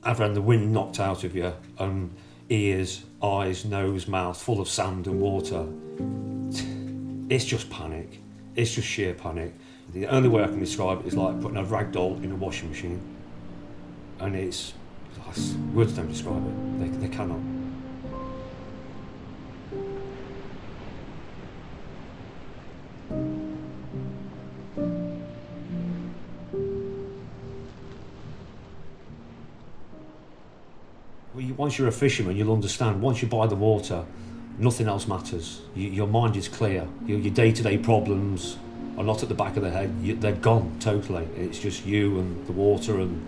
Having the wind knocked out of you, and ears, eyes, nose, mouth full of sand and water, it's just panic. It's just sheer panic. The only way I can describe it is like putting a rag doll in a washing machine. And words don't describe it, they cannot. Once you're a fisherman, you'll understand, once you're by the water, nothing else matters. Your mind is clear. Your day-to-day problems are not at the back of the head. They're gone totally. It's just you and the water and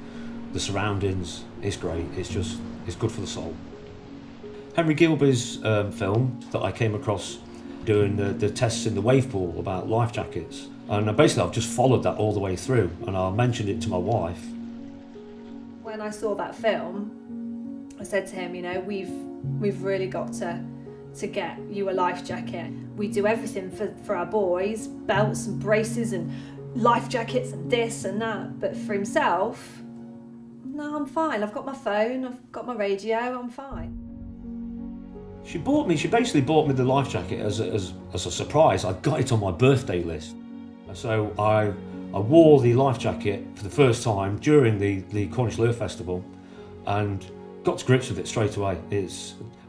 the surroundings. It's great. It's good for the soul. Henry Gilbey's film that I came across doing the tests in the wave pool about life jackets. And basically I've just followed that all the way through, and I mentioned it to my wife. When I saw that film, I said to him, you know, we've really got to get you a life jacket. We do everything for our boys, belts and braces and life jackets and this and that, but for himself, no, I'm fine. I've got my phone, I've got my radio, I'm fine. She basically bought me the life jacket as a surprise. I got it on my birthday list. So I wore the life jacket for the first time during the Cornish Lure Festival and got to grips with it straight away.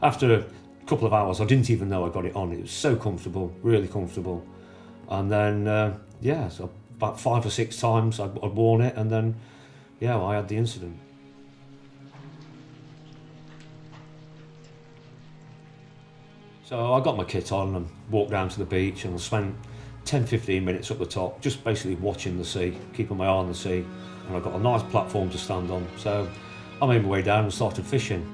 After a couple of hours, I didn't even know I got it on. It was so comfortable, really comfortable. And then, yeah, so about 5 or 6 times I'd worn it, and then, yeah, I had the incident. So I got my kit on and walked down to the beach, and I spent 10-15 minutes up the top, just basically watching the sea, keeping my eye on the sea. And I got a nice platform to stand on. So I made my way down and started fishing.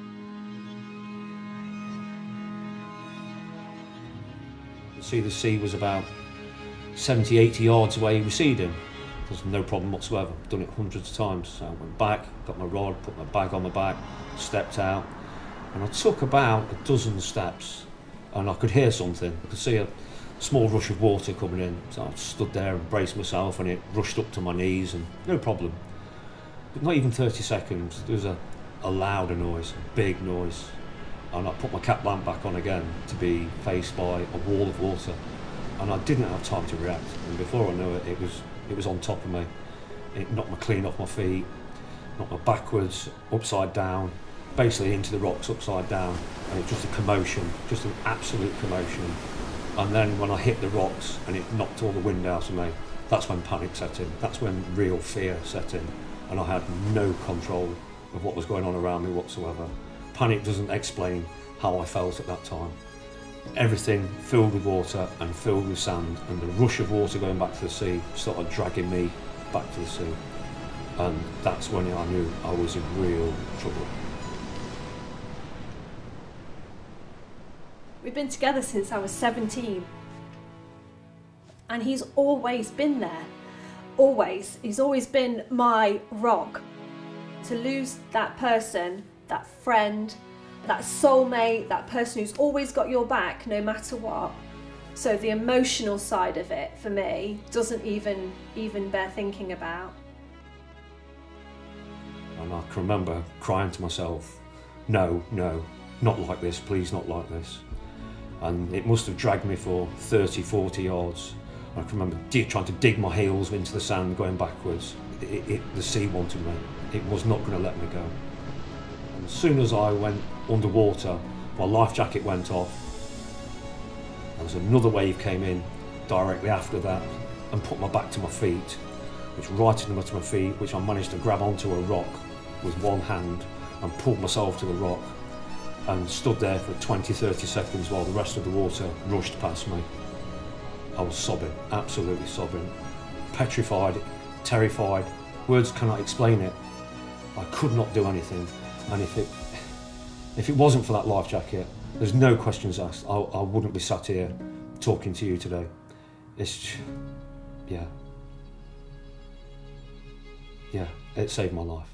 You see, the sea was about 70-80 yards away receding. There's no problem whatsoever. I've done it hundreds of times. So I went back, got my rod, put my bag on my back, stepped out, and I took about a dozen steps, and I could hear something. I could see a small rush of water coming in. So I stood there and braced myself, and it rushed up to my knees, and no problem. But not even 30 seconds, there was a louder noise, a big noise. And I put my cap lamp back on again to be faced by a wall of water. And I didn't have time to react. And before I knew it, it was on top of me. It knocked me clean off my feet, knocked me backwards, upside down, basically into the rocks upside down. And it was just a commotion, just an absolute commotion. And then when I hit the rocks and it knocked all the wind out of me, that's when panic set in. That's when real fear set in. And I had no control of what was going on around me whatsoever. Panic doesn't explain how I felt at that time. Everything filled with water and filled with sand, and the rush of water going back to the sea started dragging me back to the sea. And that's when I knew I was in real trouble. We've been together since I was 17. And he's always been there. Always. He's always been my rock. To lose that person, that friend, that soulmate, that person who's always got your back no matter what. So the emotional side of it for me doesn't even bear thinking about. And I can remember crying to myself, no, not like this, please not like this. And it must have dragged me for 30, 40 yards. I can remember trying to dig my heels into the sand, going backwards. The sea wanted me. It was not going to let me go. And as soon as I went underwater, my life jacket went off. There was another wave came in directly after that and put my back to my feet, which righted me to my feet, which I managed to grab onto a rock with one hand and pulled myself to the rock and stood there for 20-30 seconds while the rest of the water rushed past me. I was sobbing, absolutely sobbing, petrified, terrified. Words cannot explain it. I could not do anything, and if it wasn't for that life jacket, there's no questions asked. I wouldn't be sat here talking to you today. Yeah, it saved my life.